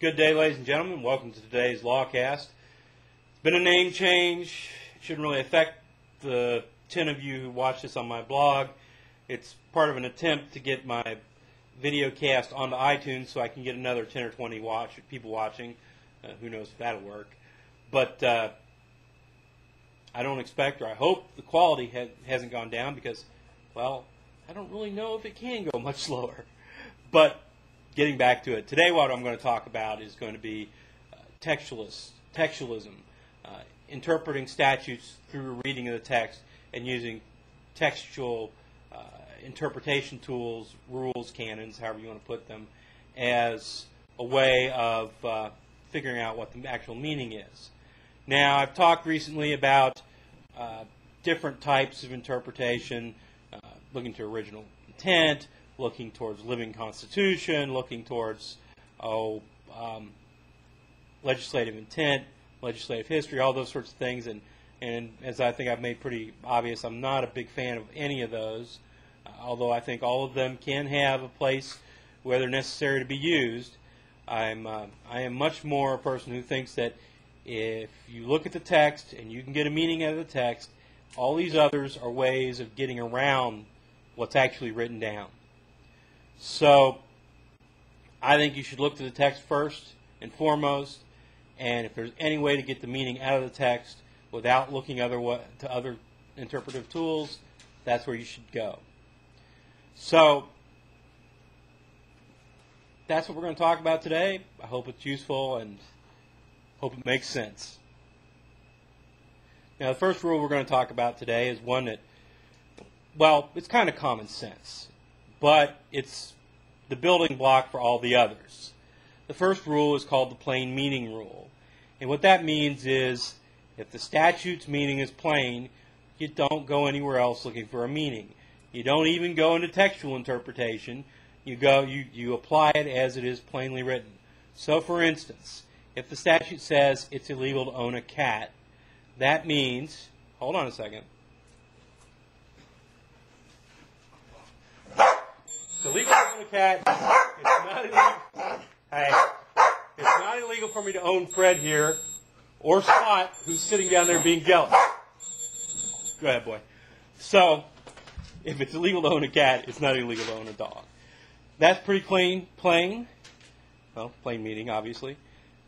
Good day, ladies and gentlemen. Welcome to today's Lawcast. It's been a name change. It shouldn't really affect the 10 of you who watch this on my blog. It's part of an attempt to get my video cast onto iTunes so I can get another 10 or 20 people watching. Who knows if that'll work. But I don't expect, or I hope, the quality hasn't gone down because, well, I don't really know if it can go much slower. But getting back to it, today what I'm going to talk about is going to be textualism, interpreting statutes through reading of the text and using textual interpretation tools, rules, canons, however you want to put them, as a way of figuring out what the actual meaning is. Now, I've talked recently about different types of interpretation, looking to original intent, looking towards living constitution, looking towards legislative intent, legislative history, all those sorts of things. And as I think I've made pretty obvious, I'm not a big fan of any of those, although I think all of them can have a place where they're necessary to be used. I am much more a person who thinks that if you look at the text and you can get a meaning out of the text, all these others are ways of getting around what's actually written down. So I think you should look to the text first and foremost, and if there's any way to get the meaning out of the text without looking to other interpretive tools, that's where you should go. So that's what we're going to talk about today. I hope it's useful and hope it makes sense. Now, the first rule we're going to talk about today is one that, well, it's kind of common sense, but it's the building block for all the others. The first rule is called the plain meaning rule. And what that means is if the statute's meaning is plain, you don't go anywhere else looking for a meaning. You don't even go into textual interpretation. You apply it as it is plainly written. So, for instance, if the statute says it's illegal to own a cat, that means, hold on a second. It's illegal to own a cat. It's not illegal. Hey, it's not illegal for me to own Fred here or Spot, who's sitting down there being jealous. Go ahead, boy. So, if it's illegal to own a cat, it's not illegal to own a dog. That's pretty plain. Well, plain meaning, obviously.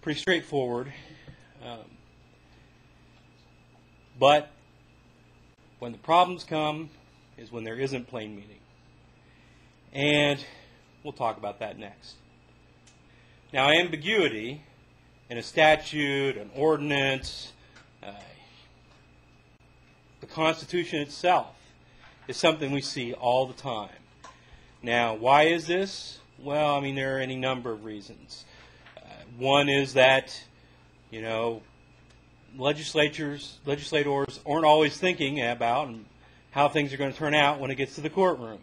Pretty straightforward. But when the problems come is when there isn't plain meaning. And we'll talk about that next. Now, ambiguity in a statute, an ordinance, the Constitution itself is something we see all the time. Now, why is this? Well, I mean, there are any number of reasons. One is that, legislators aren't always thinking about how things are going to turn out when it gets to the courtroom.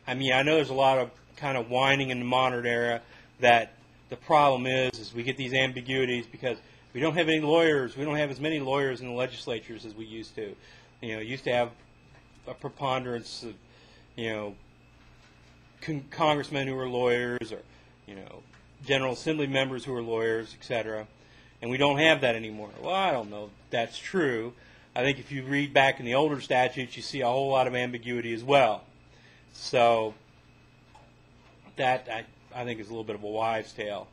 I know there's a lot of kind of whining in the modern era that the problem is we get these ambiguities because we don't have any lawyers. We don't have as many lawyers in the legislatures as we used to. Used to have a preponderance of, congressmen who were lawyers or, General Assembly members who are lawyers, etc. And we don't have that anymore. Well, I don't know if that's true. I think if you read back in the older statutes, you see a whole lot of ambiguity as well. So that, I think, is a little bit of a wives' tale.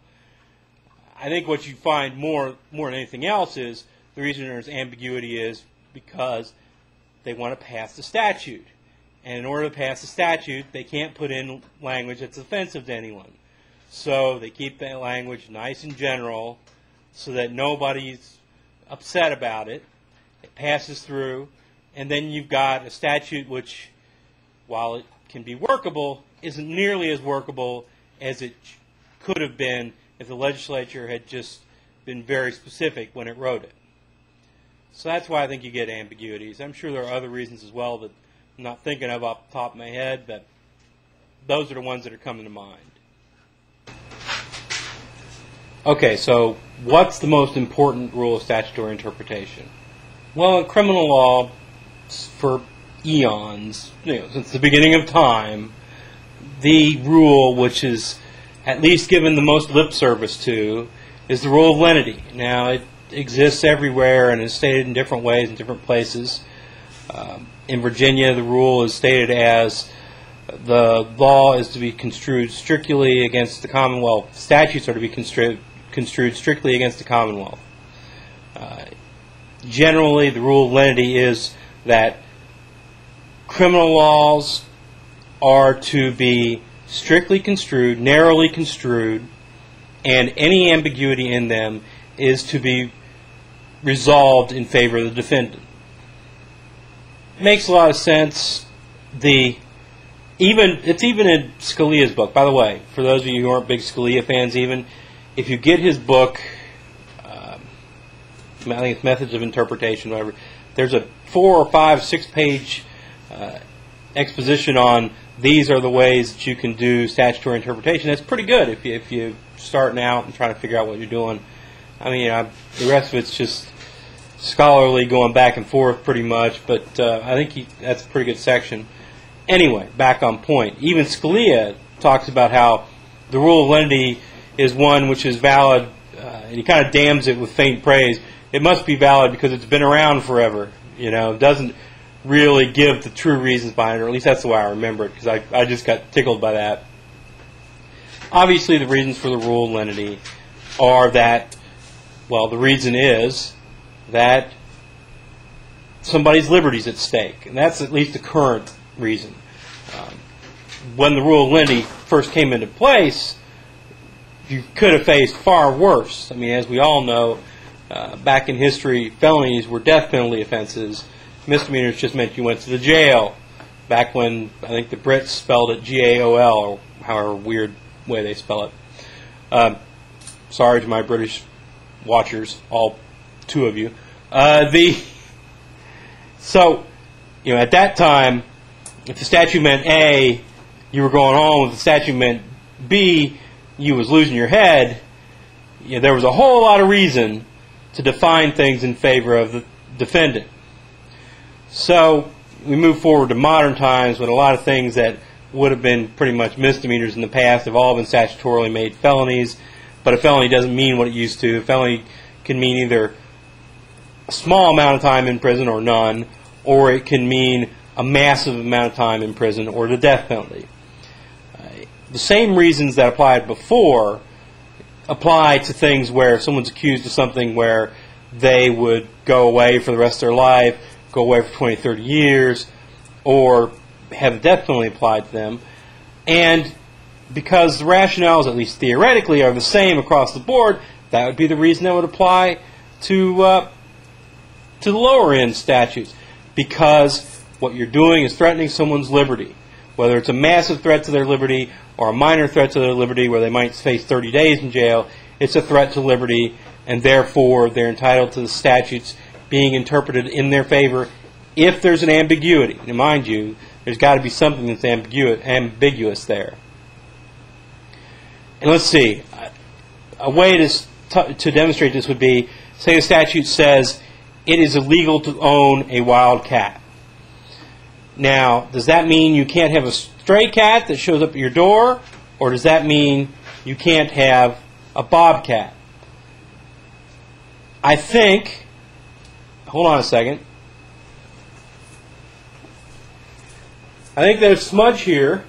I think what you find more than anything else is the reason there's ambiguity is because they want to pass the statute. And in order to pass the statute, they can't put in language that's offensive to anyone. So they keep that language nice and general so that nobody's upset about it. It passes through, and then you've got a statute which, while it can be workable, isn't nearly as workable as it could have been if the legislature had just been very specific when it wrote it. So that's why I think you get ambiguities. I'm sure there are other reasons as well that I'm not thinking of off the top of my head, but those are the ones that are coming to mind. Okay, so what's the most important rule of statutory interpretation? Well, in criminal law, for eons, since the beginning of time, the rule which at least given the most lip service to, is the rule of lenity. Now, it exists everywhere and is stated in different ways in different places. In Virginia, the rule is stated as the law is to be construed strictly against the Commonwealth. Statutes are to be construed strictly against the Commonwealth. Generally, the rule of lenity is that criminal laws are to be strictly construed, narrowly construed, and any ambiguity in them is to be resolved in favor of the defendant. Makes a lot of sense. It's even in Scalia's book. By the way, for those of you who aren't big Scalia fans, even if you get his book, I think it's Methods of Interpretation, whatever. There's a 4 or 5, 6-page exposition on these are the ways that you can do statutory interpretation. That's pretty good if you're starting out and trying to figure out what you're doing. I mean, the rest of it's just scholarly, going back and forth pretty much, but I think that's a pretty good section. Anyway, back on point. Even Scalia talks about how the rule of lenity is one which is valid, and he kind of damns it with faint praise. It must be valid because it's been around forever. You know, it doesn't really give the true reasons behind it, or at least that's the way I remember it, because I just got tickled by that. Obviously, the reasons for the rule of lenity are that, well, the reason is that somebody's liberty is at stake, and that's at least the current reason. When the rule of lenity first came into place, you could have faced far worse. I mean, as we all know, back in history, felonies were death penalty offenses. Misdemeanors just meant you went to the jail. Back when, I think the Brits spelled it G-A-O-L, or however weird way they spell it. Sorry to my British watchers, all 2 of you. So, you know, at that time, if the statute meant A, you were going on. If the statute meant B, you was losing your head. You know, there was a whole lot of reason to define things in favor of the defendant. So we move forward to modern times when a lot of things that would have been pretty much misdemeanors in the past have all been statutorily made felonies. But a felony doesn't mean what it used to. A felony can mean either a small amount of time in prison or none, or it can mean a massive amount of time in prison or the death penalty. The same reasons that applied before apply to things where someone's accused of something where they would go away for the rest of their life, go away for 20, 30 years, or have the death penalty applied to them. And because the rationales, at least theoretically, are the same across the board, that would be the reason that would apply to the lower end statutes. Because what you're doing is threatening someone's liberty. Whether it's a massive threat to their liberty or a minor threat to their liberty where they might face 30 days in jail, it's a threat to liberty, and therefore they're entitled to the statutes being interpreted in their favor if there's an ambiguity. Now, mind you, there's got to be something that's ambiguous there. And let's see. A way to demonstrate this would be, say the statute says it is illegal to own a wild cat. Now, does that mean you can't have a stray cat that shows up at your door, or does that mean you can't have a bobcat? I think, hold on a second, I think that if Smudge here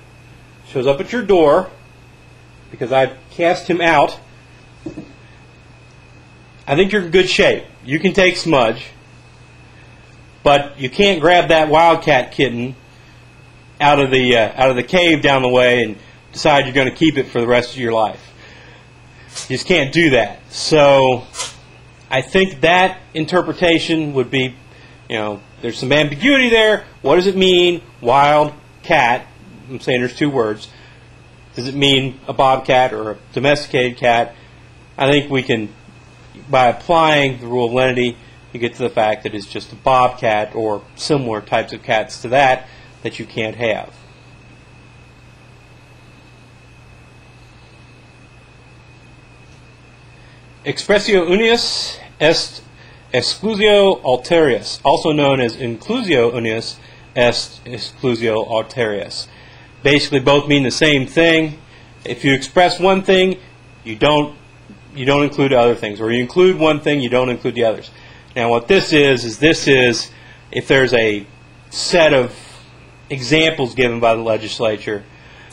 shows up at your door, because I've cast him out, I think you're in good shape. You can take Smudge, but you can't grab that wildcat kitten out of the cave down the way and decide you're going to keep it for the rest of your life. You just can't do that. So I think that interpretation would be, you know, there's some ambiguity there. What does it mean, wild cat? I'm saying there's 2 words. Does it mean a bobcat or a domesticated cat? I think we can, by applying the rule of lenity, you get to the fact that it's just a bobcat or similar types of cats to that you can't have. Expressio unius est exclusio alterius, also known as inclusio unius est exclusio alterius. Basically, both mean the same thing. If you express one thing, you don't include other things, or you include one thing, you don't include the others. Now, what this is if there's a set of examples given by the legislature,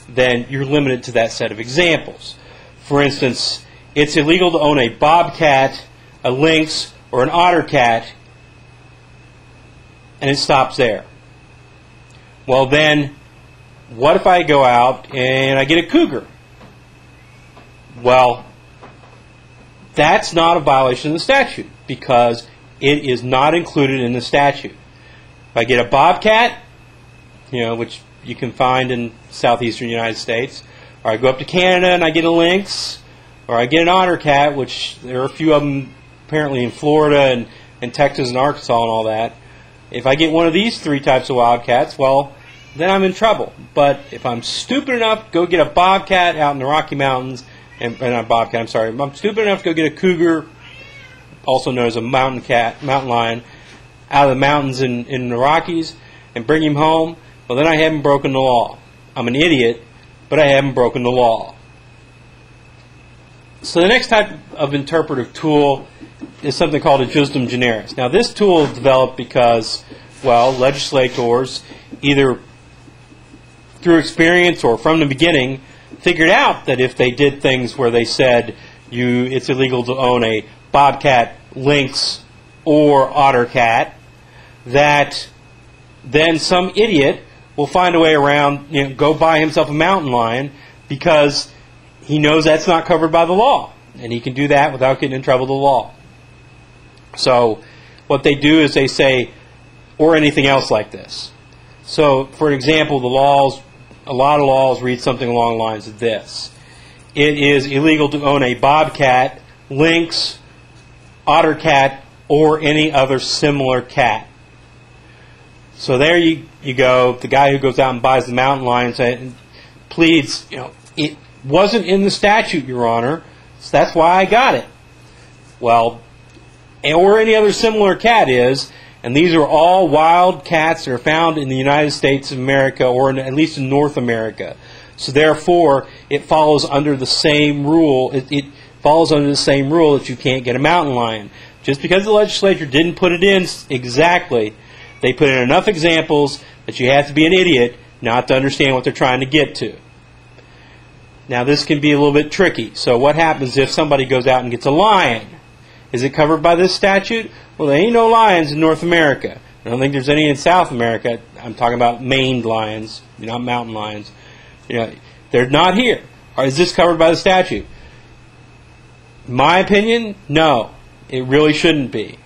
then you're limited to that set of examples. For instance, it's illegal to own a bobcat, a lynx, or an otter cat, and it stops there. Well, then, what if I go out and I get a cougar? Well, that's not a violation of the statute because it is not included in the statute. If I get a bobcat, which you can find in southeastern United States, or I go up to Canada and I get a lynx, or I get an otter cat, which there are a few of them apparently in Florida and Texas and Arkansas and all that. If I get one of these three types of wildcats, well, then I'm in trouble. But if I'm stupid enough to go get a bobcat out in the Rocky Mountains, and not bobcat, I'm sorry, if I'm stupid enough to go get a cougar, also known as a mountain lion, out of the mountains in the Rockies, and bring him home, well, then I haven't broken the law. I'm an idiot, but I haven't broken the law. So the next type of interpretive tool is something called a justum generis. Now, this tool was developed because, well, legislators, either through experience or from the beginning, figured out that if they did things where they said it's illegal to own a bobcat, lynx, or otter cat, that then some idiot will find a way around, go buy himself a mountain lion because he knows that's not covered by the law. And he can do that without getting in trouble with the law. So what they do is they say, or anything else like this. So, for example, a lot of laws read something along the lines of this. It is illegal to own a bobcat, lynx, otter cat, or any other similar cat. So there you go. The guy who goes out and buys the mountain lion and pleads, it wasn't in the statute, Your Honor, so that's why I got it. Well, or any other similar cat is, and these are all wild cats that are found in the United States of America, or at least in North America. So therefore, it follows under the same rule. It follows under the same rule that you can't get a mountain lion. Just because the legislature didn't put it in exactly, they put in enough examples that you have to be an idiot not to understand what they're trying to get to. Now, this can be a little bit tricky. So what happens if somebody goes out and gets a lion? Is it covered by this statute? Well, there ain't no lions in North America. I don't think there's any in South America. I'm talking about maned lions, not mountain lions. They're not here. Is this covered by the statute? In my opinion, no. It really shouldn't be.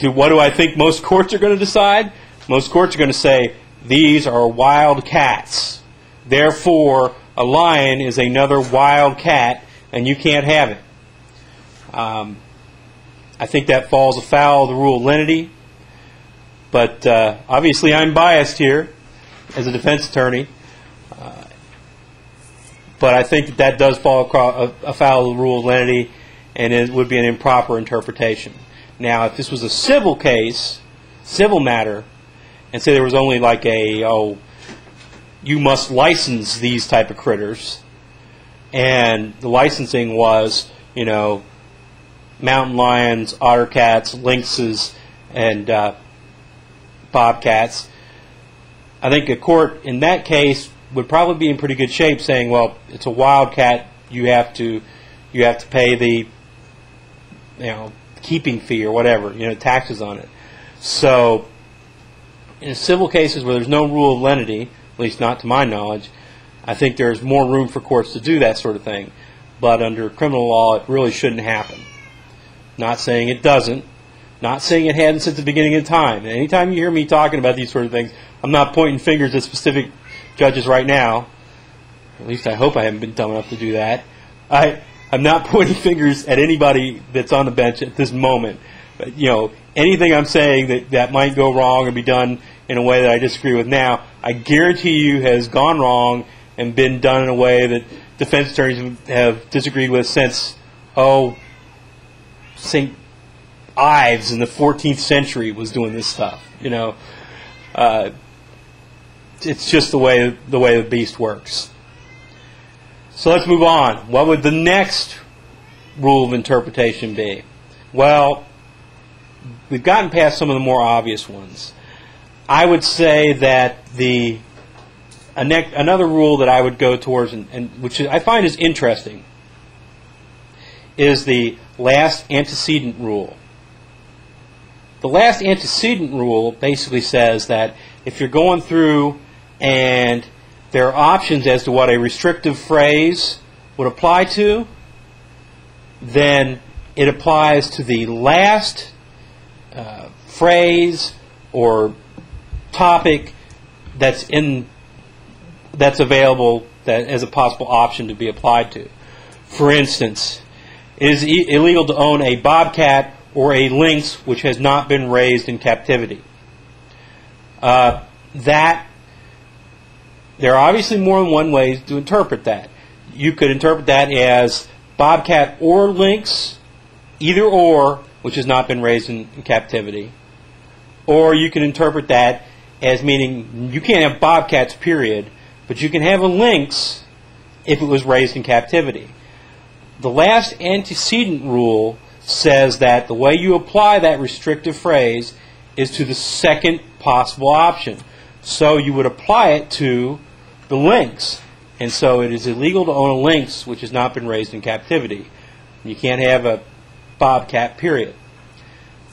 What do I think most courts are going to decide? Most courts are going to say, these are wild cats. Therefore, a lion is another wild cat, and you can't have it. I think that falls afoul of the rule of lenity. But obviously I'm biased here as a defense attorney. But I think that does fall afoul of the rule of lenity, and it would be an improper interpretation. Now, if this was a civil case, civil matter, and say there was only like you must license these type of critters, and the licensing was, mountain lions, otter cats, lynxes, and bobcats, I think a court in that case would probably be in pretty good shape saying, well, it's a wild cat, you have to pay the keeping fee or whatever, taxes on it. So in civil cases where there's no rule of lenity, at least not to my knowledge, I think there's more room for courts to do that sort of thing. But under criminal law, it really shouldn't happen. Not saying it doesn't. Not saying it hadn't since the beginning of time. And anytime you hear me talking about these sort of things, I'm not pointing fingers at specific judges right now. At least I hope I haven't been dumb enough to do that. I'm not pointing fingers at anybody that's on the bench at this moment. But, anything I'm saying that might go wrong or be done in a way that I disagree with now, I guarantee you has gone wrong and been done in a way that defense attorneys have disagreed with since, St. Ives in the 14th century was doing this stuff. It's just the way the beast works. So let's move on. What would the next rule of interpretation be? Well, we've gotten past some of the more obvious ones. I would say that another rule that I would go towards, and which I find is interesting, is the last antecedent rule. The last antecedent rule basically says that if you're going through and there are options as to what a restrictive phrase would apply to, then it applies to the last phrase or topic that's available as a possible option to be applied to. For instance, it is illegal to own a bobcat or a lynx which has not been raised in captivity. There are obviously more than one way to interpret that. You could interpret that as bobcat or lynx, either or, which has not been raised in captivity. Or you can interpret that as meaning you can't have bobcats, period, but you can have a lynx if it was raised in captivity. The last antecedent rule says that the way you apply that restrictive phrase is to the second possible option. So you would apply it to the lynx. And so it is illegal to own a lynx which has not been raised in captivity. You can't have a bobcat, period.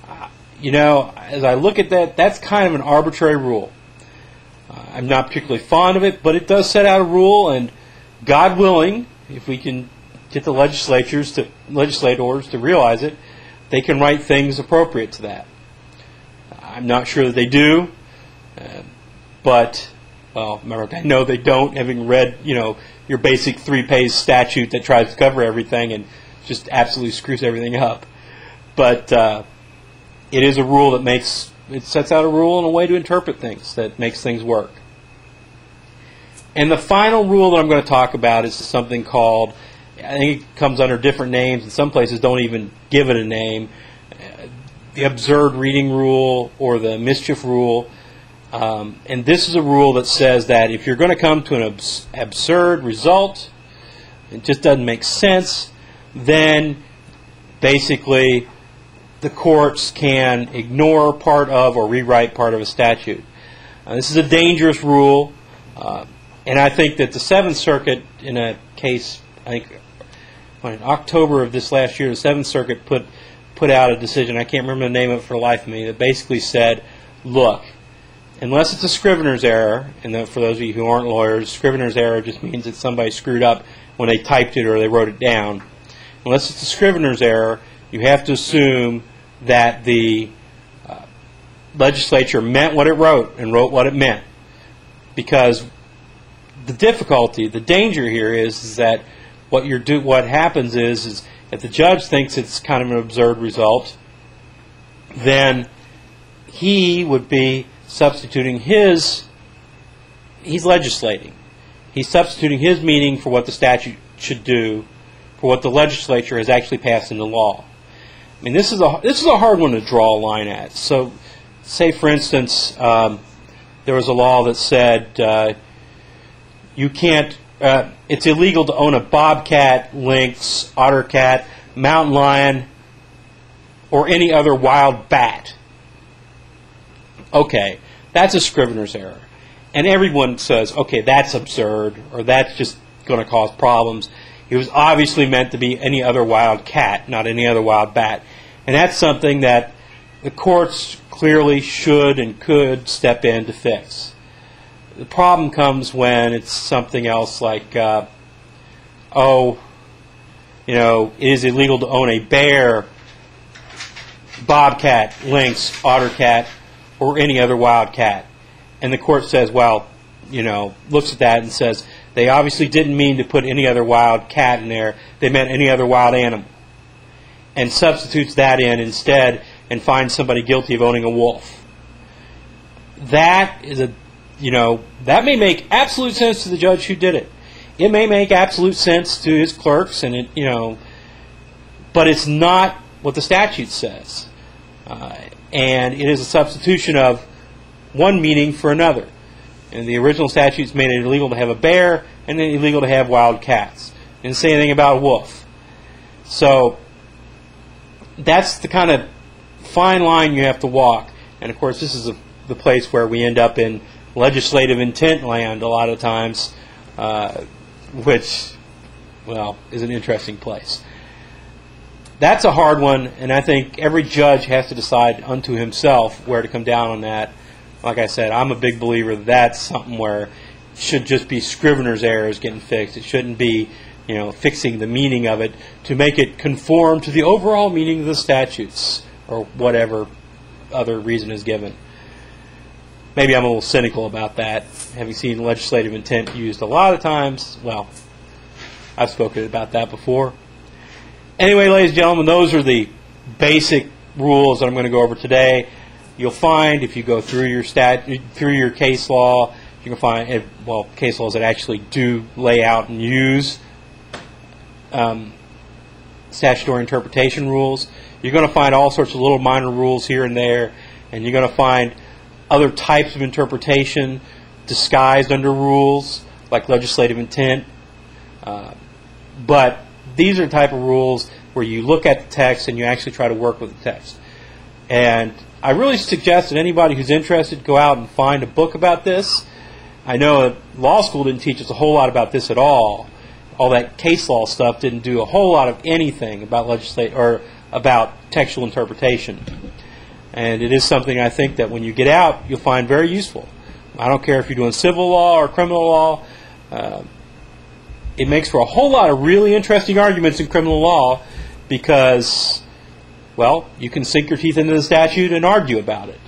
As I look at that, that's kind of an arbitrary rule. I'm not particularly fond of it, but it does set out a rule, and God willing, if we can get the legislators to realize it, they can write things appropriate to that. I'm not sure that they do, but, well, remember, I know they don't, having read, your basic 3-page statute that tries to cover everything and just absolutely screws everything up. But it is a rule that sets out a rule and a way to interpret things that makes things work. And the final rule that I'm going to talk about is something called, I think it comes under different names, and some places don't even give it a name, the absurd reading rule or the mischief rule. And this is a rule that says that if you're going to come to an absurd result, it just doesn't make sense, then basically the courts can ignore part of or rewrite part of a statute. This is a dangerous rule, and I think that the Seventh Circuit, in a case, I think in October of this last year, the Seventh Circuit put out a decision, I can't remember the name of it for the life of me, that basically said, look, unless it's a scrivener's error, and for those of you who aren't lawyers, scrivener's error just means that somebody screwed up when they typed it or they wrote it down. Unless it's a scrivener's error, you have to assume that the legislature meant what it wrote and wrote what it meant. Because the difficulty, the danger here is that what happens is if the judge thinks it's kind of an absurd result, then he would be substituting he's legislating. He's substituting his meaning for what the statute should do, for what the legislature has actually passed into law. I mean, this is a hard one to draw a line at. So, say for instance, there was a law that said you can't. It's illegal to own a bobcat, lynx, ottercat, mountain lion, or any other wild bat. Okay, that's a scrivener's error. And everyone says, okay, that's absurd, or that's just going to cause problems. It was obviously meant to be any other wild cat, not any other wild bat. And that's something that the courts clearly should and could step in to fix. The problem comes when it's something else like, it is illegal to own a bear, bobcat, lynx, ottercat, or any other wild cat. And the court says, looks at that and says, they obviously didn't mean to put any other wild cat in there. They meant any other wild animal. And substitutes that in instead and finds somebody guilty of owning a wolf. That is that may make absolute sense to the judge who did it. It may make absolute sense to his clerks, and but it's not what the statute says. And it is a substitution of one meaning for another. And the original statutes made it illegal to have a bear and then illegal to have wild cats. Didn't say anything about a wolf. So that's the kind of fine line you have to walk. And of course, this is the place where we end up in legislative intent land a lot of times, which, well, is an interesting place. That's a hard one, and I think every judge has to decide unto himself where to come down on that. Like I said, I'm a big believer that that's something where it should just be scrivener's errors getting fixed. It shouldn't be, fixing the meaning of it to make it conform to the overall meaning of the statutes or whatever other reason is given. Maybe I'm a little cynical about that, having seen legislative intent used a lot of times. Well, I've spoken about that before. Anyway, ladies and gentlemen, those are the basic rules that I'm going to go over today. You'll find if you go through your case law, you can find case laws that actually do lay out and use statutory interpretation rules. You're going to find all sorts of little minor rules here and there, and you're going to find other types of interpretation disguised under rules like legislative intent. But these are the type of rules where you look at the text and you actually try to work with the text. And I really suggest that anybody who's interested go out and find a book about this. I know that law school didn't teach us a whole lot about this at all. All that case law stuff didn't do a whole lot of anything about about textual interpretation. And it is something I think that when you get out, you'll find very useful. I don't care if you're doing civil law or criminal law. It makes for a whole lot of really interesting arguments in criminal law because, well, you can sink your teeth into the statute and argue about it.